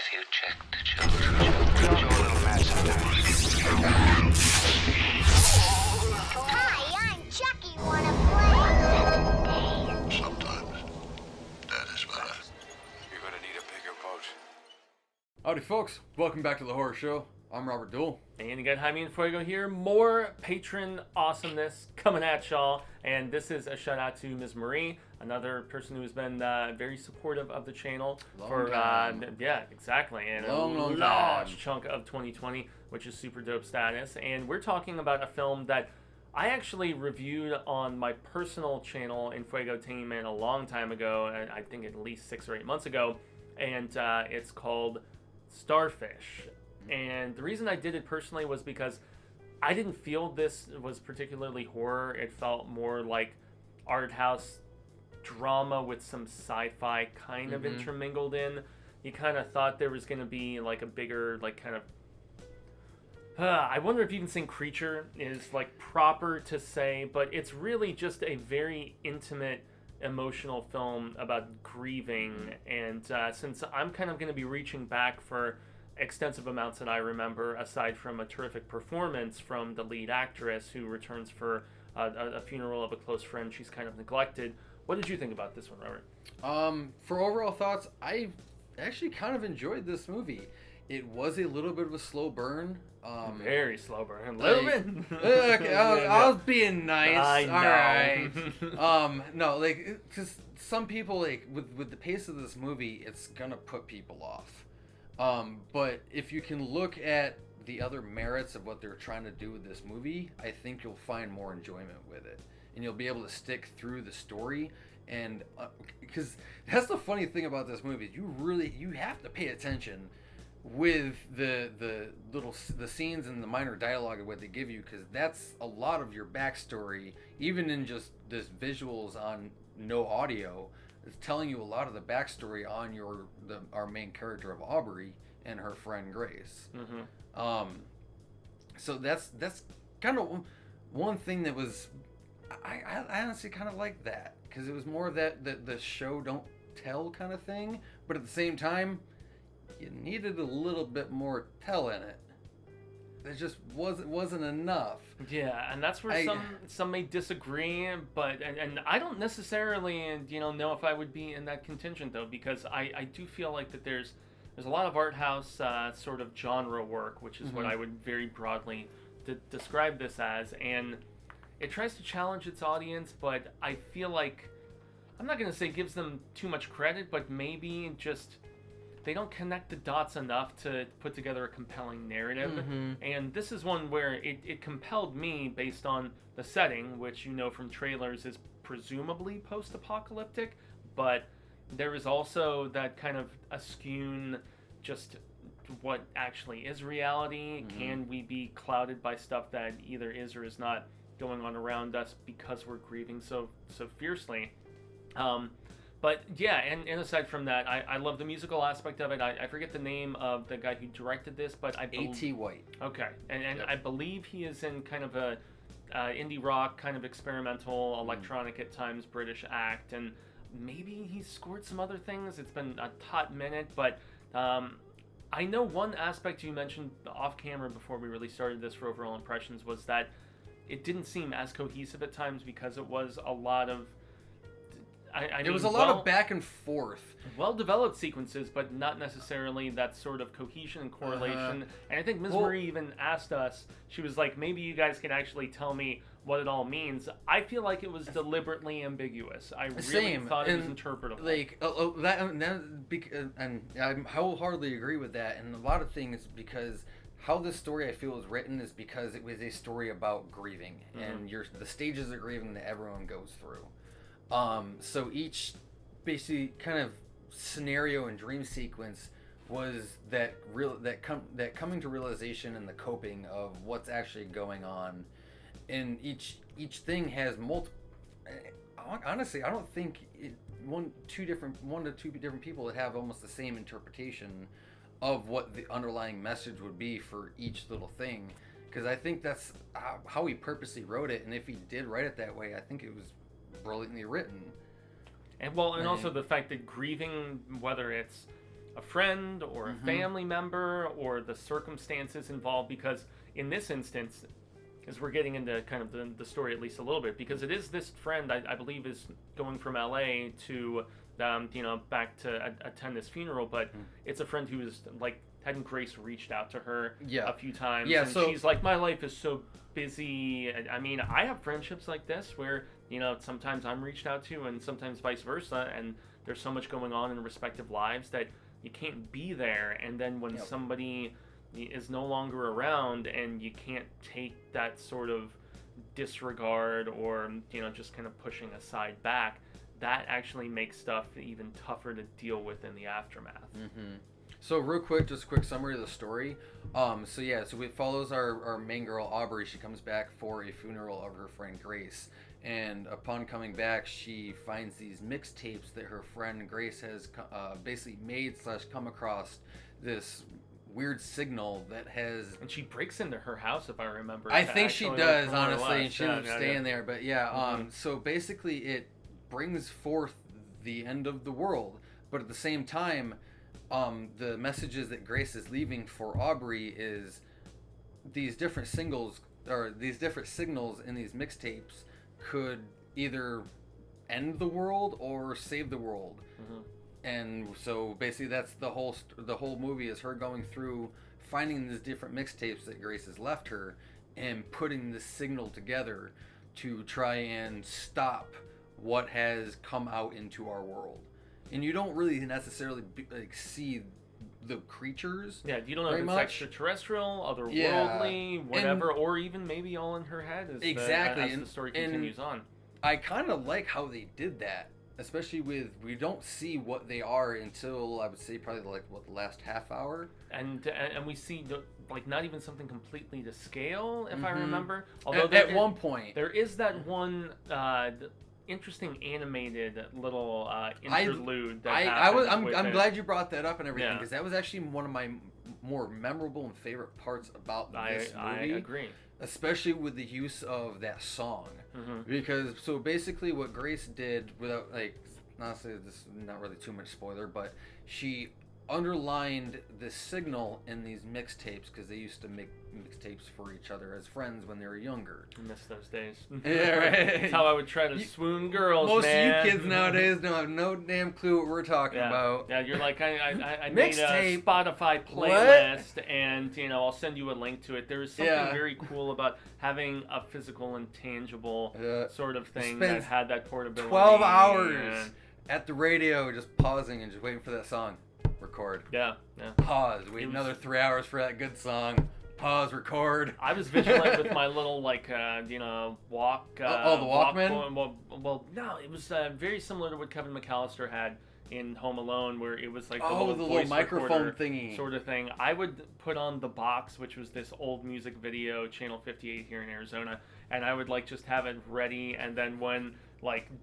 Have you checked the children? You're a little mad sometimes. Hi, I'm Chucky. Wanna play? Sometimes. That is better. You're gonna need a bigger boat. Howdy folks, welcome back to the Horror Show. I'm Robert Duell. And you got Jaime and Fuego here. More patron awesomeness coming at y'all. And this is a shout out to Ms. Marie, another person who's been very supportive of the channel yeah, exactly. And long a large chunk of 2020, which is super dope status. And we're talking about a film that I actually reviewed on my personal channel in Fuego Team a long time ago. I think at least 6 or 8 months ago. And it's called Starfish. And the reason I did it personally was because I didn't feel this was particularly horror. It felt more like art house drama with some sci-fi kind of intermingled in. You kind of thought there was going to be like a bigger, like kind of... I wonder if even saying creature is like proper to say, but it's really just a very intimate, emotional film about grieving. And since I'm kind of going to be reaching back for extensive amounts that I remember, aside from a terrific performance from the lead actress who returns for a funeral of a close friend she's kind of neglected. What did you think about this one, Robert? For overall thoughts, I actually kind of enjoyed this movie. It was a little bit of a slow burn. Very slow burn. A little bit. Okay, I was being nice. I know. All right. No, like, because some people, like, with the pace of this movie, it's gonna put people off. But if you can look at the other merits of what they're trying to do with this movie, I think you'll find more enjoyment with it. And you'll be able to stick through the story. And because that's the funny thing about this movie, you have to pay attention with the scenes and the minor dialogue of what they give you, because that's a lot of your backstory, even in just this visuals on no audio. It's telling you a lot of the backstory on our main character of Aubrey and her friend Grace. So that's kind of one thing that was I honestly kind of like that, because it was more of that the show don't tell kind of thing, but at the same time you needed a little bit more tell in it. It just wasn't enough. Yeah, and that's where some may disagree, but and I don't necessarily know if I would be in that contingent though, because I do feel like that there's a lot of art house sort of genre work, which is what I would very broadly describe this as, and it tries to challenge its audience, but I feel like, I'm not going to say gives them too much credit, but maybe just they don't connect the dots enough to put together a compelling narrative. And this is one where it compelled me based on the setting, which from trailers is presumably post-apocalyptic, but there is also that kind of askewn just what actually is reality. Can we be clouded by stuff that either is or is not going on around us because we're grieving so fiercely? But yeah, and aside from that, I love the musical aspect of it. I forget the name of the guy who directed this, but A.T. White. Okay, and yep. I believe he is in kind of a indie rock, kind of experimental, electronic at times, British act, and maybe he's scored some other things. It's been a hot minute, but I know one aspect you mentioned off camera before we really started this for overall impressions was that it didn't seem as cohesive at times because it was a lot of It was a lot of back and forth. Well-developed sequences, but not necessarily that sort of cohesion and correlation. And I think Ms. Marie even asked us, she was like, maybe you guys can actually tell me what it all means. I feel like it was deliberately ambiguous. I really thought it was interpretable. Like, and I wholeheartedly agree with that. And a lot of things, because how this story I feel is written is because it was a story about grieving and the stages of grieving that everyone goes through. So each basically kind of scenario and dream sequence was that coming to realization and the coping of what's actually going on, and each thing has multiple. Honestly, I don't think one to two different people that have almost the same interpretation of what the underlying message would be for each little thing, because I think that's how he purposely wrote it, and if he did write it that way, I think it was brilliantly written. And also the fact that grieving, whether it's a friend or a family member or the circumstances involved, because in this instance, as we're getting into kind of the story at least a little bit, because it is this friend I believe is going from LA to back to attend this funeral, but it's a friend who is like, hadn't Grace reached out to her a few times, and she's like, my life is so busy. I mean, I have friendships like this where sometimes I'm reached out to and sometimes vice versa, and there's so much going on in respective lives that you can't be there, and then when somebody is no longer around and you can't take that sort of disregard or just kind of pushing aside back, that actually makes stuff even tougher to deal with in the aftermath. So real quick, just a quick summary of the story. So it follows our main girl Aubrey. She comes back for a funeral of her friend Grace, and upon coming back, she finds these mixtapes that her friend Grace has basically made / come across this weird signal that has. And she breaks into her house, if I remember. I think she does, honestly, and she ends up staying there. But so basically, it brings forth the end of the world, but at the same time, the messages that Grace is leaving for Aubrey is these different singles or these different signals in these mixtapes could either end the world or save the world. And so basically that's the whole movie is her going through finding these different mixtapes that Grace has left her and putting this signal together to try and stop what has come out into our world. And you don't really necessarily see the creatures. Yeah, you don't know if it's extraterrestrial, otherworldly, whatever, or even maybe all in her head as the story continues on. I kind of like how they did that, especially with we don't see what they are until I would say probably the last half hour, and we see not even something completely to scale, if I remember. Although at one point there is that one interesting animated little interlude. I'm glad you brought that up and everything, because that was actually one of my more memorable and favorite parts about this movie. I agree. Especially with the use of that song. Because, so basically what Grace did, without, honestly, this is not really too much spoiler, but she underlined the signal in these mixtapes, because they used to make mixtapes for each other as friends when they were younger. I miss those days. Yeah, right. That's how I would try to swoon girls, Most man. of you kids nowadays don't have no damn clue what we're talking about. Yeah, you're like, I made a Spotify playlist, and, I'll send you a link to it. There's something very cool about having a physical and tangible sort of thing that had that portability. 12 hours at the radio just pausing and just waiting for that song. Record. Yeah. Pause. Wait another 3 hours for that good song. Pause. Record. I was vigilant with my little walk. The Walkman. Well, no, it was very similar to what Kevin McAllister had in Home Alone, where it was like the little microphone thingy sort of thing. I would put on The Box, which was this old music video, Channel 58 here in Arizona, and I would just have it ready, and then when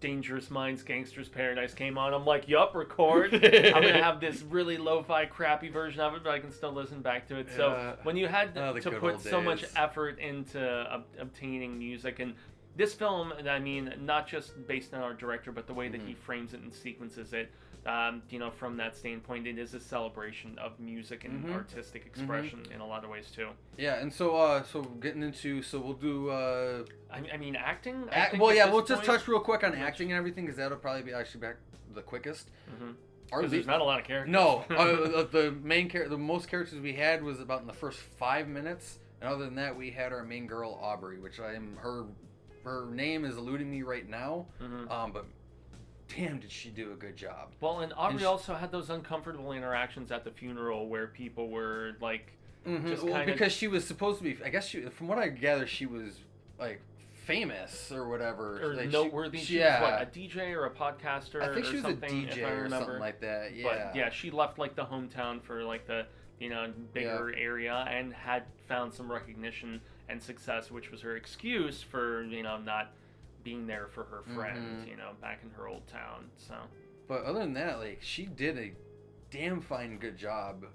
Dangerous Minds, Gangster's Paradise came on, I'm like, yup, record. I'm gonna have this really lo-fi crappy version of it, but I can still listen back to it. So when you had to put so much effort into obtaining music, and this film, I mean, not just based on our director, but the way that he frames it and sequences it, from that standpoint, it is a celebration of music and artistic expression in a lot of ways too. Yeah, and so getting into, we'll do. I mean, acting. We'll just touch real quick on acting and everything, because that'll probably be actually back the quickest. Because there's not a lot of characters. No, the most characters we had was about in the first 5 minutes, and other than that, we had our main girl Aubrey, which her name is eluding me right now, but. Damn, did she do a good job. Well, and Aubrey also had those uncomfortable interactions at the funeral where people were just kind of... because she was supposed to be, I guess from what I gather, she was famous or whatever. Or noteworthy. She was what, a DJ or a podcaster? I think she was a DJ or something like that, yeah. But yeah, she left the hometown for the bigger area and had found some recognition and success, which was her excuse for, not being there for her friend, back in her old town. So, but other than that, she did a damn fine good job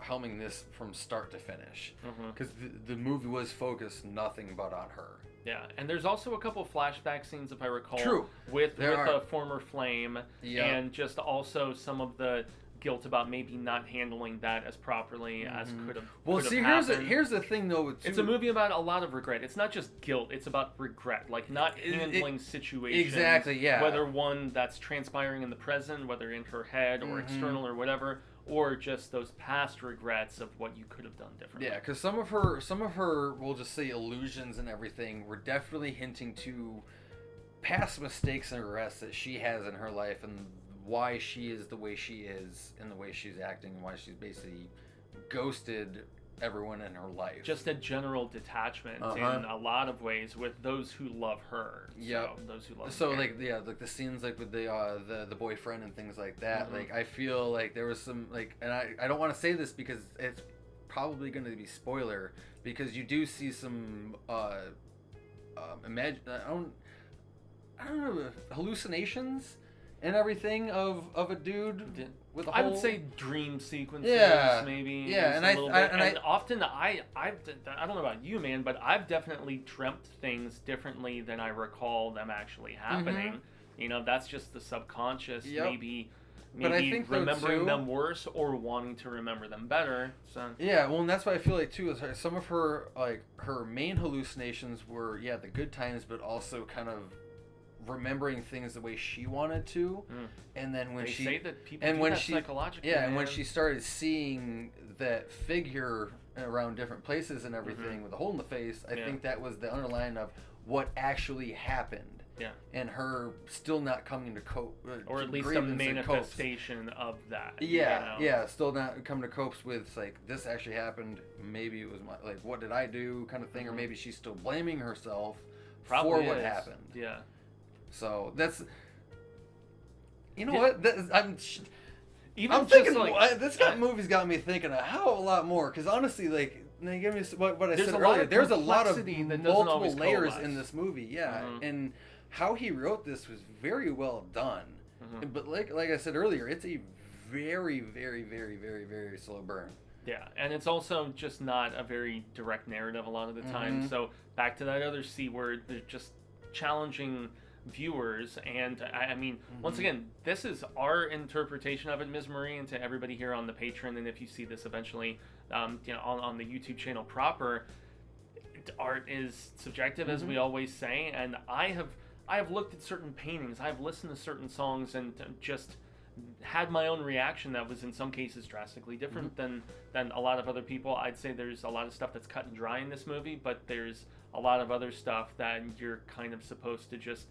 helming this from start to finish, because the movie was focused nothing but on her. Yeah, and there's also a couple flashback scenes, if I recall, True. with a former flame, and just also some of the guilt about maybe not handling that as properly as could have. Well, could see, have here's the thing though. It's a movie about a lot of regret. It's not just guilt. It's about regret, like not handling situations. Exactly. Yeah. Whether one that's transpiring in the present, whether in her head or external or whatever, or just those past regrets of what you could have done differently. Yeah, because some of her, we'll just say illusions and everything, were definitely hinting to past mistakes and regrets that she has in her life, and why she is the way she is, and the way she's acting, and why she's basically ghosted everyone in her life. Just a general detachment in a lot of ways with those who love her. Yeah. So, those who love So her. like the scenes like with the boyfriend and things like that. Like I feel like there was some like, and I don't want to say this because it's probably going to be spoiler, because you do see some I don't know, hallucinations and everything of a dude with a whole... I would say dream sequences, maybe. Yeah, and and often I don't know about you, man, but I've definitely dreamt things differently than I recall them actually happening. You know, that's just the subconscious, maybe but I think remembering them worse or wanting to remember them better. So yeah, well, and that's what I feel like too. Is some of her her main hallucinations were the good times, but also kind of remembering things the way she wanted to, and then when they she say that people and do when that she psychologically, and when she started seeing that figure around different places and everything with a hole in the face, I think that was the underlying of what actually happened. Yeah, and her still not coming to cope, or at least a manifestation of that. Yeah, you know? Still not coming to copes with like this actually happened. Maybe it was what did I do kind of thing, or maybe she's still blaming herself for what happened. Yeah. So that's, you know what? I'm Even thinking like, this movie's got me thinking a hell of a lot more. Because honestly, like, they give me what I there's said a lot earlier. of There's a lot of complexity that doesn't multiple always layers coalesce. in this movie. Yeah, and how he wrote this was very well done. But like I said earlier, it's a very, very, very, very, very slow burn. Yeah, and it's also just not a very direct narrative a lot of the time. So back to that other C word, they're just challenging viewers, and I mean, once again, this is our interpretation of it, Ms. Marie, and to everybody here on the Patreon, and if you see this eventually, you know, on the YouTube channel proper, art is subjective, as we always say, and I have looked at certain paintings, I've listened to certain songs, and just had my own reaction that was in some cases drastically different than a lot of other people. I'd say there's a lot of stuff that's cut and dry in this movie, but there's a lot of other stuff that you're kind of supposed to just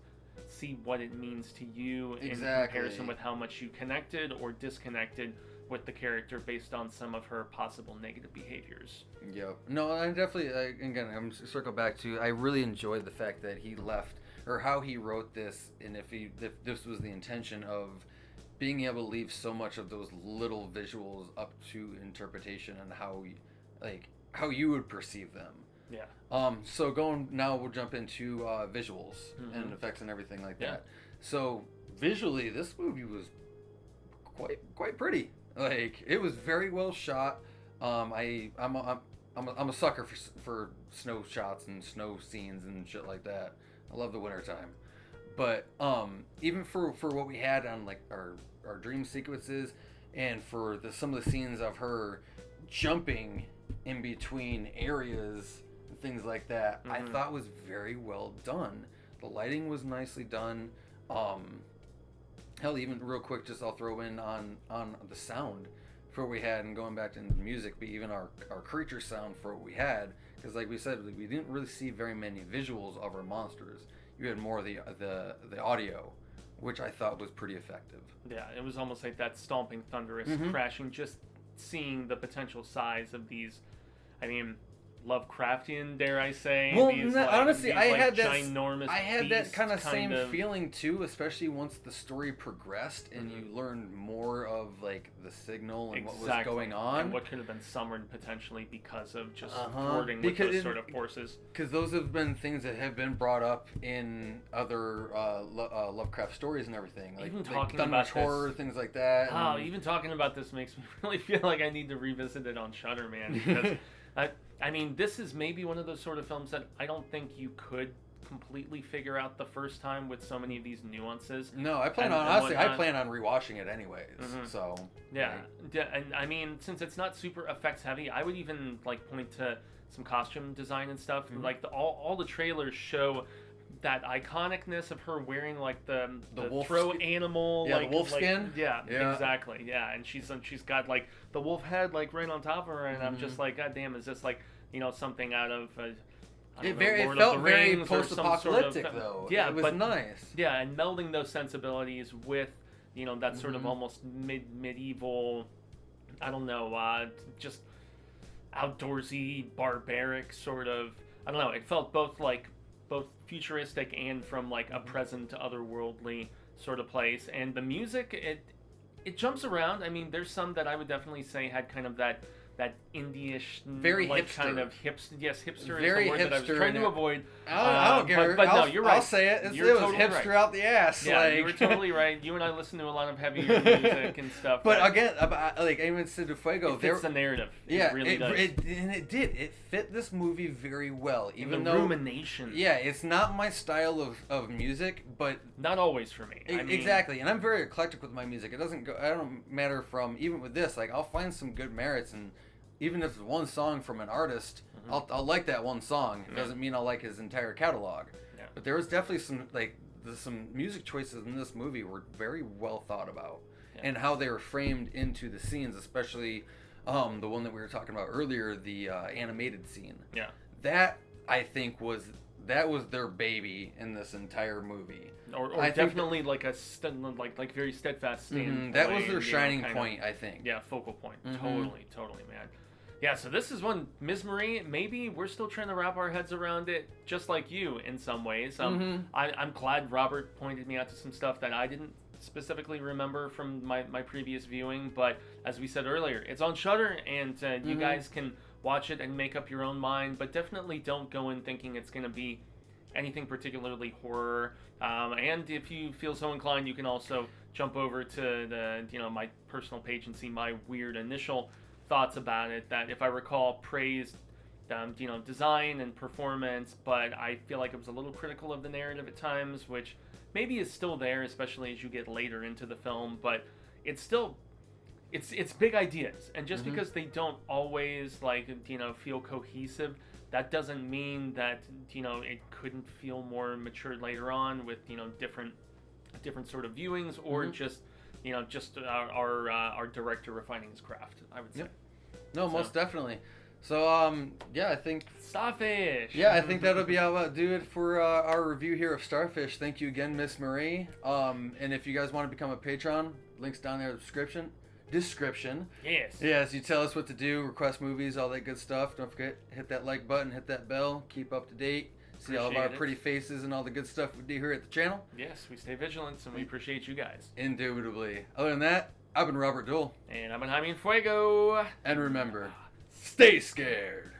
see what it means to you in comparison with how much you connected or disconnected with the character based on some of her possible negative behaviors. Yep. No, I definitely, again, I'm circle back to, I really enjoyed the fact that he left, or how he wrote this, and if this was the intention of being able to leave so much of those little visuals up to interpretation and how you would perceive them. Yeah. So we'll jump into visuals and effects and everything like that. So visually, this movie was quite pretty. Like, it was very well shot. I'm a sucker for snow shots and snow scenes and shit like that. I love the wintertime. But even for what we had on like our dream sequences, and for some of the scenes of her jumping in between areas, things like that, I thought was very well done. The lighting was nicely done. Hell, even real quick, just I'll throw in on the sound for what we had, and going back to the music, but even our creature sound for what we had, because like we said, we didn't really see very many visuals of our monsters. You had more of the audio, which I thought was pretty effective. Yeah, it was almost like that stomping, thunderous crashing, just seeing the potential size of these, I mean, Lovecraftian, dare I say? Well, these, honestly, I had ginormous I had that kind of same of feeling too, especially once the story progressed and you learned more of like the signal and what was going on, and what could have been summoned potentially because of just thwarting with those sort of forces. Because those have been things that have been brought up in other Lovecraft stories and everything, like, even talking like about horror, this, things like that. Oh, even talking about this makes me really feel like I need to revisit it on Shudder, man. Because I mean, this is maybe one of those sort of films that I don't think you could completely figure out the first time with so many of these nuances. No, I plan on honestly. I plan on rewatching it anyways. So yeah, and I mean, since it's not super effects heavy, I would even like point to some costume design and stuff. Like all the trailers show that iconicness of her wearing like the wolf throw animal, yeah, like the wolf like, skin. Yeah, exactly. Yeah, and she's got like the wolf head like right on top of her, and I'm just like, God damn, is this like something out of It felt very post-apocalyptic though. Yeah, it was nice. Yeah, and melding those sensibilities with that sort of almost medieval, I don't know, just outdoorsy, barbaric sort of. I don't know. It felt both futuristic and from like a present otherworldly sort of place. And the music, it jumps around. I mean, there's some that I would definitely say had kind of that indie-ish, very like hipster. Kind of hipster. Yes, hipster very is the word that I was trying to avoid. I don't care. But no, you're right. I'll say it. It was totally hipster right. out the ass. Yeah, like. you were totally right. You and I listen to a lot of heavier music and stuff. But again, like even said to Fuego, it fits the narrative. Yeah, it really does. It did. It fit this movie very well. Even the though rumination. Yeah, it's not my style of music, but not always for me. Exactly, and I'm very eclectic with my music. It doesn't go. I don't matter from even with this. Like I'll find some good merits, and even if it's one song from an artist, I'll like that one song. It doesn't mean I'll like his entire catalog. Yeah. But there was definitely some music choices in this movie were very well thought about, and how they were framed into the scenes, especially the one that we were talking about earlier, the animated scene. Yeah, that I think was their baby in this entire movie. Or definitely like a like very steadfast stand. That was their shining point, I think. Yeah, focal point. Totally, man. Yeah, so this is one, Ms. Marie, maybe we're still trying to wrap our heads around it, just like you in some ways. I'm glad Robert pointed me out to some stuff that I didn't specifically remember from my previous viewing, but as we said earlier, it's on Shudder, and you guys can watch it and make up your own mind, but definitely don't go in thinking it's going to be anything particularly horror. And if you feel so inclined, you can also jump over to the my personal page and see my weird initial thoughts about it, that if I recall praised design and performance, but I feel like it was a little critical of the narrative at times, which maybe is still there, especially as you get later into the film, but it's still it's big ideas, and just because they don't always feel cohesive, that doesn't mean that it couldn't feel more mature later on with different sort of viewings, or just our director refining his craft, I would say. Yep. No, most definitely. So, I think... Starfish! Yeah, I think that'll be how do it for our review here of Starfish. Thank you again, Miss Marie. And if you guys want to become a patron, links down there in the description. Yes. Yes, you tell us what to do, request movies, all that good stuff. Don't forget, hit that like button, hit that bell, keep up to date. See all of our pretty faces and all the good stuff we do here at the channel. Yes, we stay vigilant, and we appreciate you guys. Indubitably. Other than that, I've been Robert Duell. And I've been Jaime Fuego. And remember, stay scared.